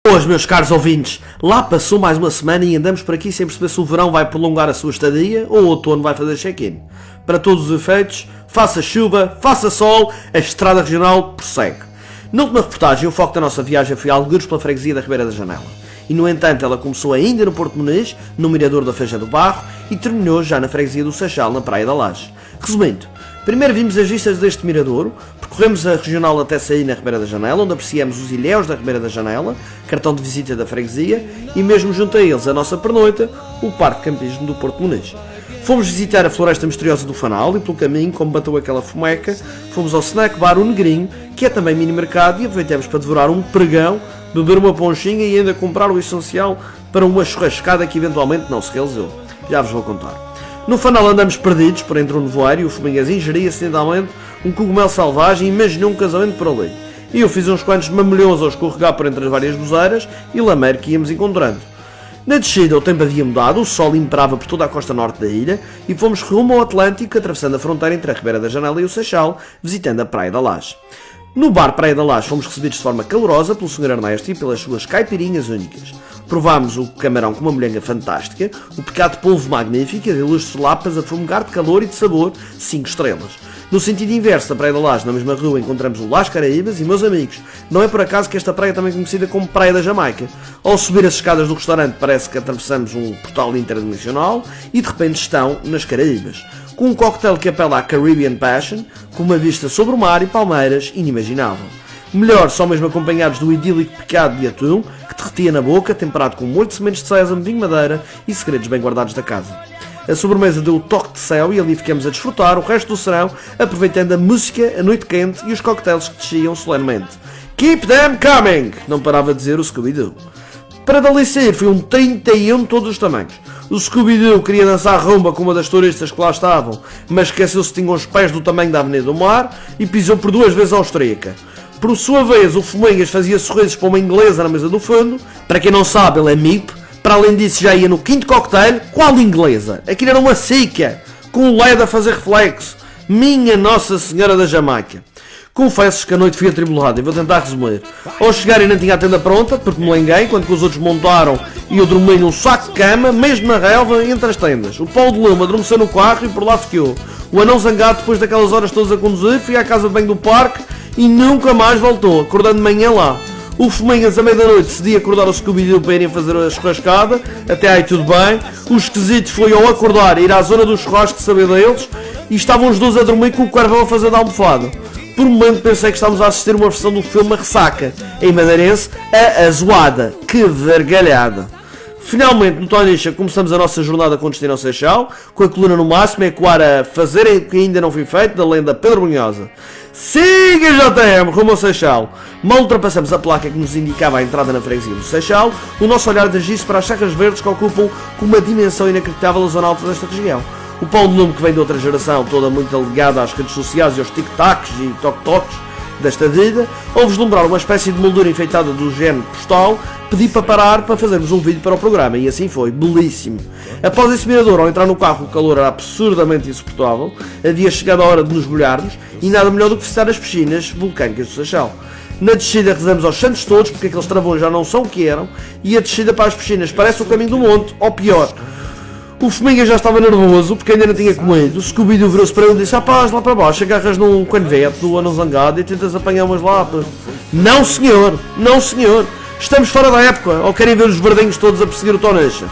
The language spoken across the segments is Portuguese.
Hoje, meus caros ouvintes, lá passou mais uma semana e andamos por aqui sem perceber se o verão vai prolongar a sua estadia ou o outono vai fazer check-in. Para todos os efeitos, faça chuva, faça sol, a estrada regional prossegue. Na última reportagem, o foco da nossa viagem foi algures pela freguesia da Ribeira da Janela. E, no entanto, ela começou ainda no Porto Muniz, no Mirador da Feijão do Barro, e terminou já na freguesia do Seixal, na Praia da Laje. Resumindo, primeiro vimos as vistas deste miradouro, percorremos a regional até sair na Ribeira da Janela, onde apreciamos os ilhéus da Ribeira da Janela, cartão de visita da freguesia, e mesmo junto a eles a nossa pernoita, o Parque de Campismo do Porto Muniz. Fomos visitar a Floresta Misteriosa do Fanal e, pelo caminho, como bateu aquela fumeca, fomos ao snack bar O Negrinho, que é também mini mercado, e aproveitamos para devorar um pregão, beber uma ponchinha e ainda comprar o essencial para uma churrascada que eventualmente não se realizou. Já vos vou contar. No Fanal andamos perdidos por entre um nevoeiro e o Fuminhas ingeria acidentalmente um cogumelo selvagem e imaginou um casamento por ali. E eu fiz uns quantos mamilhões ao escorregar por entre as várias buzeiras e lameiro que íamos encontrando. Na descida o tempo havia mudado, o sol imperava por toda a costa norte da ilha e fomos rumo ao Atlântico, atravessando a fronteira entre a Ribeira da Janela e o Seixal, visitando a Praia da Laje. No bar Praia da Laje fomos recebidos de forma calorosa pelo Sr. Ernesto e pelas suas caipirinhas únicas. Provámos o camarão com uma molhanga fantástica, o picado de polvo magnífico e de ilustres lapas a fumegar de calor e de sabor 5 estrelas. No sentido inverso da Praia da Laje, na mesma rua, encontramos o Las Caraíbas e, meus amigos, não é por acaso que esta praia é também conhecida como Praia da Jamaica. Ao subir as escadas do restaurante parece que atravessamos um portal interdimensional e de repente estão nas Caraíbas, com um coquetel que apela à Caribbean Passion, com uma vista sobre o mar e palmeiras inimaginável. Melhor, só mesmo acompanhados do idílico picado de atum, que derretia na boca, temperado com molho de sementes de sésamo, vinho madeira e segredos bem guardados da casa. A sobremesa deu o toque de céu e ali ficamos a desfrutar o resto do serão, aproveitando a música, a noite quente e os coquetéis que desciam solenemente. Keep them coming! Não parava de dizer o Scooby-Doo. Para dali sair foi um 31 de todos os tamanhos. O Scooby-Doo queria dançar rumba com uma das turistas que lá estavam, mas esqueceu-se que tinha os pés do tamanho da Avenida do Mar e pisou por 2 vezes a austríaca. Por sua vez, o Fuminhas fazia sorrisos para uma inglesa na mesa do fundo. Para quem não sabe, ele é MIP. Para além disso, já ia no quinto cocktail. Qual inglesa? Aquilo era uma sica, com o LED a fazer reflexo. Minha Nossa Senhora da Jamaica. Confesso que a noite foi atribulada e vou tentar resumir. Ao chegar eu não tinha a tenda pronta, porque me lenguei, enquanto que os outros montaram e eu dormi num saco de cama, mesmo na relva, entre as tendas. O Paulo de Luma adormeceu no carro e por lá ficou. O anão zangado, depois daquelas horas todas a conduzir, foi à casa de banho do parque e nunca mais voltou, acordando de manhã lá. O Fuminhas, à meia-da-noite, decidiu acordar o Scooby-Doo para irem fazer a churrascada, até aí tudo bem. O esquisito foi ao acordar ir à zona do churrasco saber deles e estavam os dois a dormir com o carvão a fazer da almofada. Por um momento pensei que estávamos a assistir uma versão do filme A Ressaca, em madeirense, a Azoada. Que vergalhada! Finalmente, no Tonicha, começamos a nossa jornada com destino ao Seixal, com a coluna no máximo, a ecoar a fazer o que ainda não foi feito, da lenda Pedro Brunhosa. Siga JM, rumo ao Seixal. Mal ultrapassamos a placa que nos indicava a entrada na freguesia do Seixal, o nosso olhar dirigiu-se para as Serras Verdes que ocupam com uma dimensão inacreditável a zona alta desta região. O Paulo de Lume, que vem de outra geração, toda muito ligada às redes sociais e aos tic-tacs e toc-tocs desta vida, ao vislumbrar uma espécie de moldura enfeitada do género postal, pedi para parar para fazermos um vídeo para o programa, e assim foi, belíssimo. Após esse mirador, ao entrar no carro, o calor era absurdamente insuportável, havia chegado a hora de nos molharmos, e nada melhor do que visitar as piscinas vulcânicas do Seixal. Na descida rezamos aos santos todos, porque aqueles travões já não são o que eram, e a descida para as piscinas parece o caminho do monte, ou pior. O Fuminhas já estava nervoso, porque ainda não tinha comido. O Scooby-Doo virou-se para ele e disse: rapaz, lá para baixo, agarras num canivete do anão zangado e tentas apanhar umas lapas. Não senhor, não senhor, estamos fora da época, ou querem ver os verdinhos todos a perseguir o Tonicha.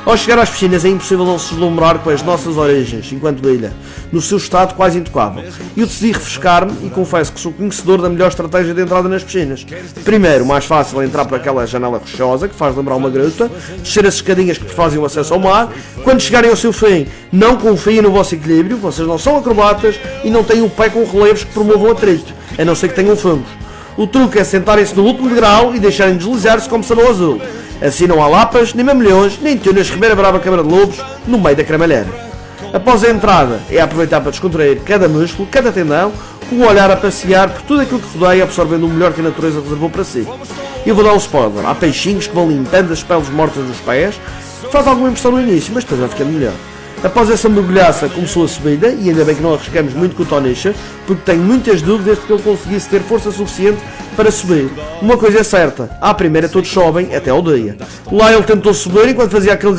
Ao chegar às piscinas é impossível não se deslumbrar com as nossas origens, enquanto ilha, no seu estado quase intocável. Eu decidi refrescar-me e confesso que sou conhecedor da melhor estratégia de entrada nas piscinas. Primeiro, mais fácil é entrar por aquela janela rochosa, que faz lembrar uma gruta, descer as escadinhas que fazem o acesso ao mar. Quando chegarem ao seu fim, não confiem no vosso equilíbrio, vocês não são acrobatas e não têm o pé com relevos que promovam atrito, a não ser que tenham fungos. O truque é sentarem-se no último degrau e deixarem deslizar-se como sabão azul. Assim não há lapas, nem mamilhões, nem tunas Ribeira Brava Câmara de Lobos no meio da cremalheira. Após a entrada, é aproveitar para descontrair cada músculo, cada tendão, com o olhar a passear por tudo aquilo que rodeia, absorvendo o melhor que a natureza reservou para si. Eu vou dar um spoiler, há peixinhos que vão limpando as peles mortas dos pés, que faz alguma impressão no início, mas depois vai ficando melhor. Após essa mergulhaça começou a subida, e ainda bem que não arriscamos muito com o Tonicha, porque tenho muitas dúvidas de que ele conseguisse ter força suficiente para subir. Uma coisa é certa, à primeira todos sobem até ao dia. Lá ele tentou subir enquanto fazia aquele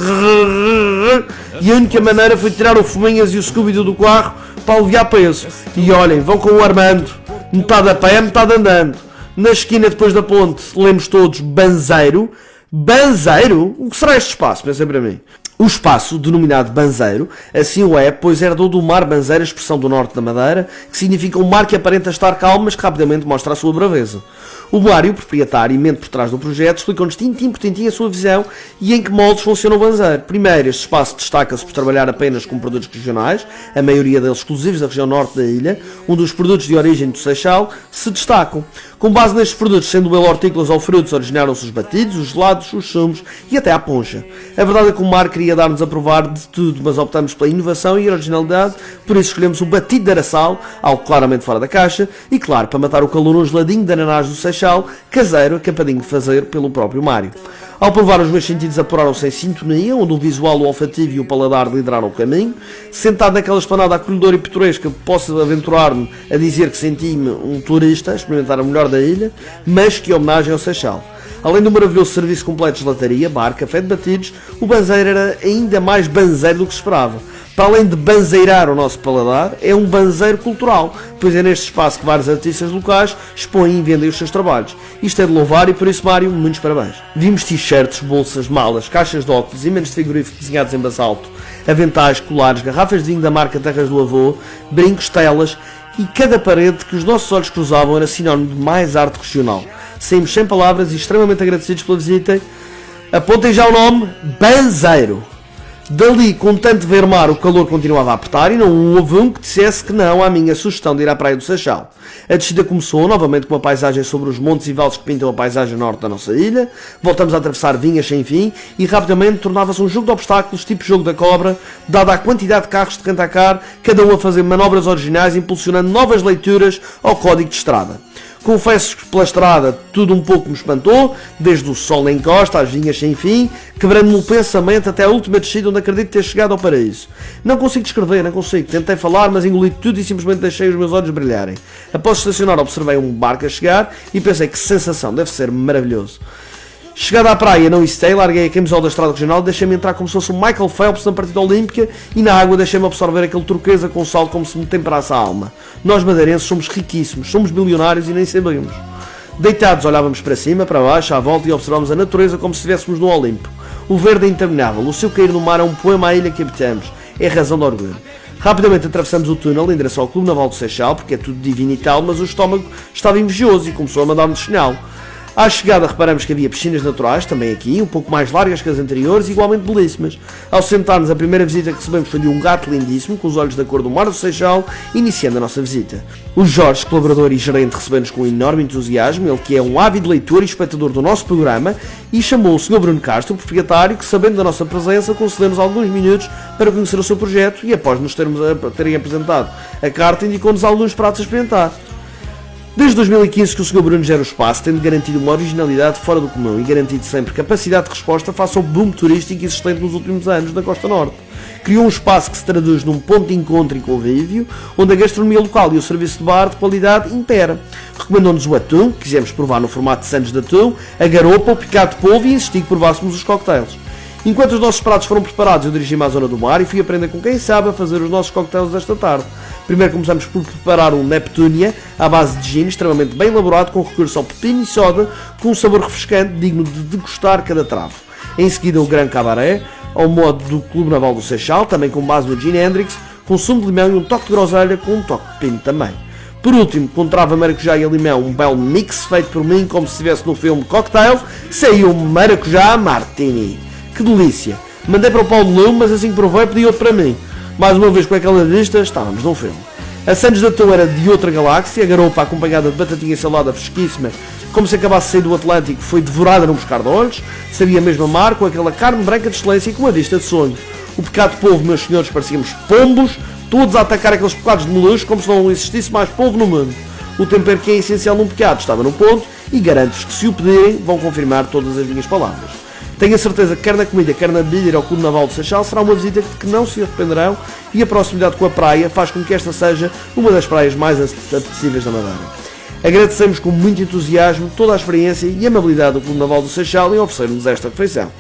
e a única maneira foi tirar o Fuminhas e o Scooby-Doo do carro para aliviar peso. E olhem, vão com o Armando, metade a pé, metade andando. Na esquina depois da ponte, lemos todos Banzeiro. Banzeiro? O que será este espaço? Pensem para mim. O espaço, denominado Banzeiro, assim o é, pois herdou do mar Banzeiro, expressão do norte da Madeira, que significa um mar que aparenta estar calmo, mas que rapidamente mostra a sua braveza. O Mário, o proprietário e mente por trás do projeto, explicou-nos tintim por tintim a sua visão e em que moldes funciona o Banzeiro. Primeiro, este espaço destaca-se por trabalhar apenas com produtos regionais, a maioria deles exclusivos da região norte da ilha, onde os produtos de origem do Seixal se destacam. Com base nestes produtos, sendo ele hortícolas ou frutos, originaram-se os batidos, os gelados, os sumos e até a poncha. A verdade é que o mar queria dar-nos a provar de tudo, mas optamos pela inovação e originalidade, por isso escolhemos o batido de araçal, algo claramente fora da caixa, e claro, para matar o calor, um geladinho de ananás do Seixal, caseiro, acapadinho de fazer pelo próprio Mário. Ao provar, os meus sentidos apuraram-se em sintonia, onde o visual, o olfativo e o paladar lideraram o caminho. Sentado naquela esplanada acolhedora e pitoresca, posso aventurar-me a dizer que senti-me um turista a experimentar a melhor da ilha, mas que homenagem ao Seixal. Além do maravilhoso serviço completo de gelataria, bar, café de batidos, o Banzeiro era ainda mais banzeiro do que se esperava. Para além de banzeirar o nosso paladar, é um banzeiro cultural, pois é neste espaço que vários artistas locais expõem e vendem os seus trabalhos. Isto é de louvar e por isso, Mário, muitos parabéns. Vimos t-shirts, bolsas, malas, caixas de óculos, ímãs de frigorífico desenhados em basalto, aventais, colares, garrafas de vinho da marca Terras do Avô, brincos, telas, e cada parede que os nossos olhos cruzavam era sinónimo de mais arte regional. Saímos sem palavras e extremamente agradecidos pela visita. Apontem já o nome, Banzeiro. Dali, com tanto ver mar, o calor continuava a apertar e não houve um que dissesse que não à minha sugestão de ir à praia do Seixal. A descida começou, novamente com uma paisagem sobre os montes e vales que pintam a paisagem norte da nossa ilha. Voltamos a atravessar vinhas sem fim e rapidamente tornava-se um jogo de obstáculos, tipo jogo da cobra, dada a quantidade de carros de rentacar, cada um a fazer manobras originais, impulsionando novas leituras ao código de estrada. Confesso que pela estrada tudo um pouco me espantou, desde o sol na encosta às vinhas sem fim, quebrando-me o pensamento até a última descida onde acredito ter chegado ao paraíso. Não consigo descrever, não consigo. Tentei falar, mas engoli tudo e simplesmente deixei os meus olhos brilharem. Após estacionar, observei um barco a chegar e pensei que sensação, deve ser maravilhoso. Chegada à praia, não hesitei, larguei a camisola da estrada regional, deixei-me entrar como se fosse o Michael Phelps na partida olímpica e na água deixei-me absorver aquele turquesa com sal como se me temperasse a alma. Nós madeirenses somos riquíssimos, somos bilionários e nem sabemos. Deitados olhávamos para cima, para baixo, à volta e observávamos a natureza como se estivéssemos no Olimpo. O verde é interminável, o seu cair no mar é um poema à ilha que habitamos, é razão de orgulho. Rapidamente atravessamos o túnel em direção ao Clube Naval do Seixal, porque é tudo divino e tal, mas o estômago estava invejoso e começou a mandar-me despenhá-lo. À chegada reparamos que havia piscinas naturais, também aqui, um pouco mais largas que as anteriores e igualmente belíssimas. Ao sentar-nos, a primeira visita que recebemos foi de um gato lindíssimo, com os olhos da cor do mar do Seixal, iniciando a nossa visita. O Jorge, colaborador e gerente, recebeu-nos com enorme entusiasmo, ele que é um ávido leitor e espectador do nosso programa, e chamou o Sr. Bruno Castro, o proprietário, que sabendo da nossa presença, concedeu-nos alguns minutos para conhecer o seu projeto e após nos terem apresentado a carta, indicou-nos alguns pratos a experimentar. Desde 2015 que o Sr. Bruno gera o espaço, tendo garantido uma originalidade fora do comum e garantido sempre capacidade de resposta face ao boom turístico existente nos últimos anos na Costa Norte. Criou um espaço que se traduz num ponto de encontro e convívio, onde a gastronomia local e o serviço de bar de qualidade impera. Recomendou-nos o atum, que quisemos provar no formato de sandes de atum, a garopa, o picado de polvo e insisti que provássemos os cocktails. Enquanto os nossos pratos foram preparados, eu dirigi-me à zona do bar e fui aprender com quem sabe a fazer os nossos cocktails desta tarde. Primeiro começamos por preparar um Neptunia à base de gin, extremamente bem elaborado, com recurso ao pepino e soda, com um sabor refrescante, digno de degustar cada travo. Em seguida o Gran Cabaret, ao modo do Clube Naval do Seixal, também com base no Gin Hendrix, com sumo de limão e um toque de groselha com um toque de pepino também. Por último, com trava, maracujá e limão, um belo mix feito por mim como se estivesse no filme Cocktail, saiu um maracujá martini. Que delícia! Mandei para o Paulo Lume, mas assim que provei pedi outro para mim. Mais uma vez com aquela vista, estávamos num filme. A sandes de atum era de outra galáxia, a garopa acompanhada de batatinha salada fresquíssima, como se acabasse de sair do Atlântico, foi devorada num pescar de olhos, sabia mesmo amar, com aquela carne branca de excelência e com uma vista de sonho. O pecado de polvo, meus senhores, parecíamos pombos, todos a atacar aqueles pecados de molusco como se não existisse mais polvo no mundo. O tempero que é essencial num pecado estava no ponto e garanto-vos que se o pedirem vão confirmar todas as minhas palavras. Tenho a certeza que quer na comida, quer na bebida ir ao Clube Naval do Seixal será uma visita de que não se arrependerão, e a proximidade com a praia faz com que esta seja uma das praias mais apetecíveis da Madeira. Agradecemos com muito entusiasmo toda a experiência e amabilidade do Clube Naval do Seixal em oferecer-nos esta refeição.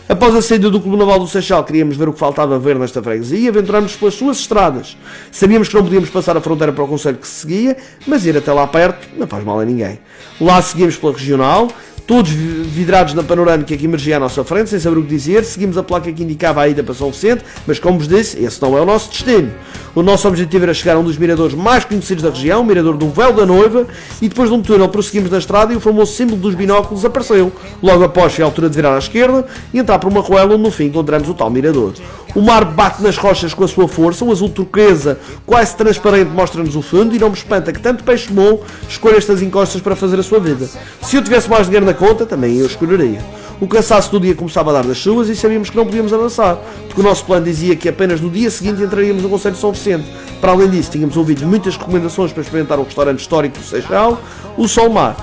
Após a saída do Clube Naval do Seixal, queríamos ver o que faltava ver nesta freguesia e aventuramos pelas suas estradas. Sabíamos que não podíamos passar a fronteira para o concelho que se seguia, mas ir até lá perto não faz mal a ninguém. Lá seguimos pela regional, todos vidrados na panorâmica que emergia à nossa frente, sem saber o que dizer. Seguimos a placa que indicava a ida para São Vicente, mas como vos disse, esse não é o nosso destino. O nosso objetivo era chegar a um dos miradores mais conhecidos da região, o mirador do Véu da Noiva, e depois de um túnel prosseguimos na estrada e o famoso símbolo dos binóculos apareceu. Logo após foi a altura de virar à esquerda e entrar por uma ruela onde no fim encontramos o tal mirador. O mar bate nas rochas com a sua força, o azul turquesa quase transparente mostra-nos o fundo e não me espanta que tanto peixe bom escolha estas encostas para fazer a sua vida. Se eu tivesse mais dinheiro na conta, também eu escolheria. O cansaço do dia começava a dar das chuvas e sabíamos que não podíamos avançar, porque o nosso plano dizia que apenas no dia seguinte entraríamos no Concelho de São Vicente. Para além disso, tínhamos ouvido muitas recomendações para experimentar o restaurante histórico do Seixal, o Solmar.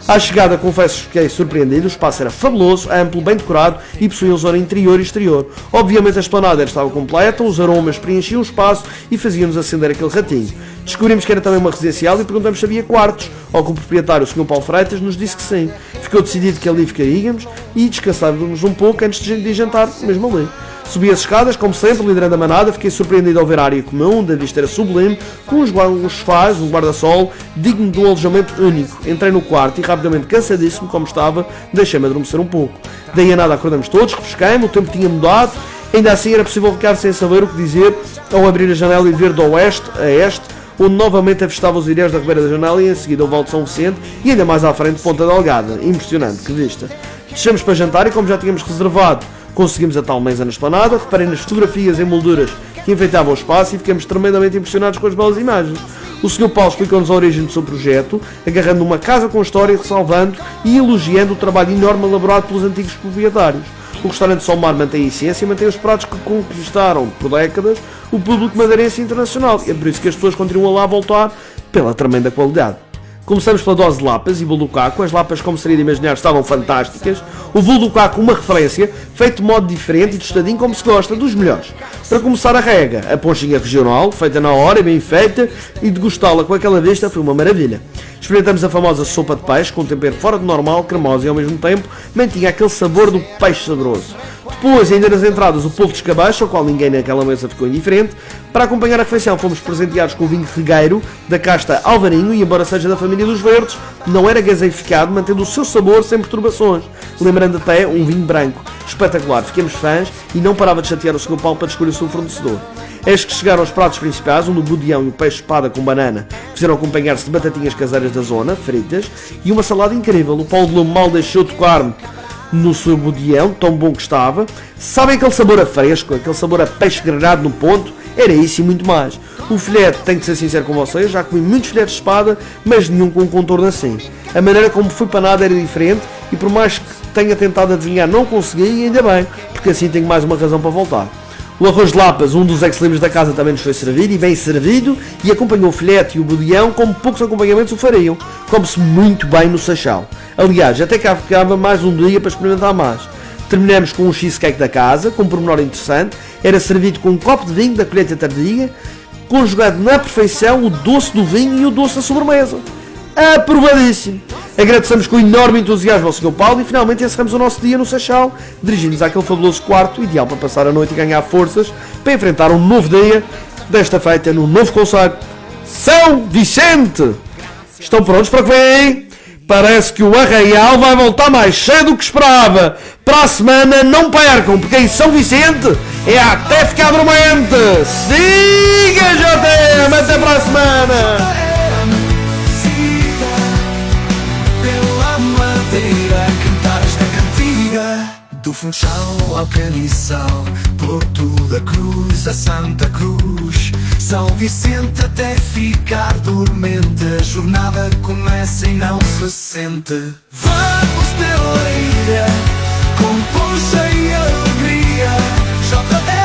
À chegada, confesso que fiquei surpreendido, o espaço era fabuloso, amplo, bem decorado e possuía zona interior e exterior. Obviamente a esplanada estava completa, os aromas preenchiam o espaço e faziam-nos acender aquele ratinho. Descobrimos que era também uma residencial e perguntamos se havia quartos, ao que o proprietário, o Sr. Paulo Freitas, nos disse que sim. Ficou decidido que ali ficaríamos e descansávamos um pouco antes de jantar, mesmo ali. Subi as escadas, como sempre, liderando a manada, fiquei surpreendido ao ver a área comum, da vista era sublime, com uns sofás, um guarda-sol, digno de um alojamento único. Entrei no quarto e rapidamente, cansadíssimo como estava, deixei-me adormecer um pouco. Daí a nada acordamos todos, refresquei-me, o tempo tinha mudado, ainda assim era possível ficar sem saber o que dizer ao abrir a janela e ver de oeste a este, onde novamente avistava os ilhéus da Ribeira da Janela e em seguida o Val de São Vicente e ainda mais à frente Ponta Delgada. Impressionante, que vista. Descemos para jantar e como já tínhamos reservado, conseguimos a tal mesa na esplanada, reparei nas fotografias em molduras que enfeitavam o espaço e ficamos tremendamente impressionados com as belas imagens. O Sr. Paulo explicou-nos a origem do seu projeto, agarrando uma casa com história, ressalvando e elogiando o trabalho enorme elaborado pelos antigos proprietários. O restaurante Solmar mantém a essência e mantém os pratos que conquistaram por décadas o público madeirense internacional. E é por isso que as pessoas continuam lá a voltar pela tremenda qualidade. Começamos pela dose de lapas e bolo do caco. As lapas, como seria de imaginar, estavam fantásticas. O bolo do caco, uma referência, feito de modo diferente e tostadinho como se gosta, dos melhores. Para começar a rega, a ponchinha regional, feita na hora e bem feita, e degustá-la com aquela vista foi uma maravilha. Experimentamos a famosa sopa de peixe, com um tempero fora de normal, cremosa e ao mesmo tempo mantinha aquele sabor do peixe saboroso. Depois, ainda nas entradas, o polvo de escabeche, ao qual ninguém naquela mesa ficou indiferente. Para acompanhar a refeição, fomos presenteados com o vinho regueiro, da casta Alvarinho, e embora seja da família dos verdes, não era gaseificado, mantendo o seu sabor sem perturbações, lembrando até um vinho branco. Espetacular, fiquemos fãs e não parava de chatear o Sr. Paulo para escolher o seu fornecedor. Eis que chegaram aos pratos principais, onde o budião e o peixe espada com banana fizeram acompanhar-se de batatinhas caseiras da zona, fritas, e uma salada incrível. O Paulo de Lume mal deixou tocar-me no seu budião, tão bom que estava. Sabem aquele sabor a fresco, aquele sabor a peixe grelhado no ponto? Era isso e muito mais. O filete, tenho de ser sincero com vocês, já comi muitos filetes de espada, mas nenhum com um contorno assim. A maneira como foi panado era diferente e por mais que tenha tentado adivinhar não consegui, e ainda bem, porque assim tenho mais uma razão para voltar. O arroz de lapas, um dos ex-libres da casa, também nos foi servido, e bem servido, e acompanhou o filete e o budião como poucos acompanhamentos o fariam. Come-se muito bem no Seixal. Aliás, até cá ficava mais um dia para experimentar mais. Terminamos com um cheesecake da casa, com um pormenor interessante, era servido com um copo de vinho da colheita tardia, conjugado na perfeição o doce do vinho e o doce da sobremesa. Aprovadíssimo! Agradecemos com enorme entusiasmo ao Sr. Paulo e finalmente encerramos o nosso dia no Seixal, dirigindo-nos àquele fabuloso quarto, ideal para passar a noite e ganhar forças para enfrentar um novo dia, desta feita no novo concelho São Vicente! Estão prontos para o que vem aí? Parece que o Arraial vai voltar mais cheio do que esperava. Para a semana não percam, porque em São Vicente é até ficar dormente. Siga, JM! Até para a semana! Do Funchal ao Caniçal, Porto da Cruz a Santa Cruz, São Vicente até ficar dormente, a jornada começa e não se sente. Vamos pela ilha, com poncha e alegria, JR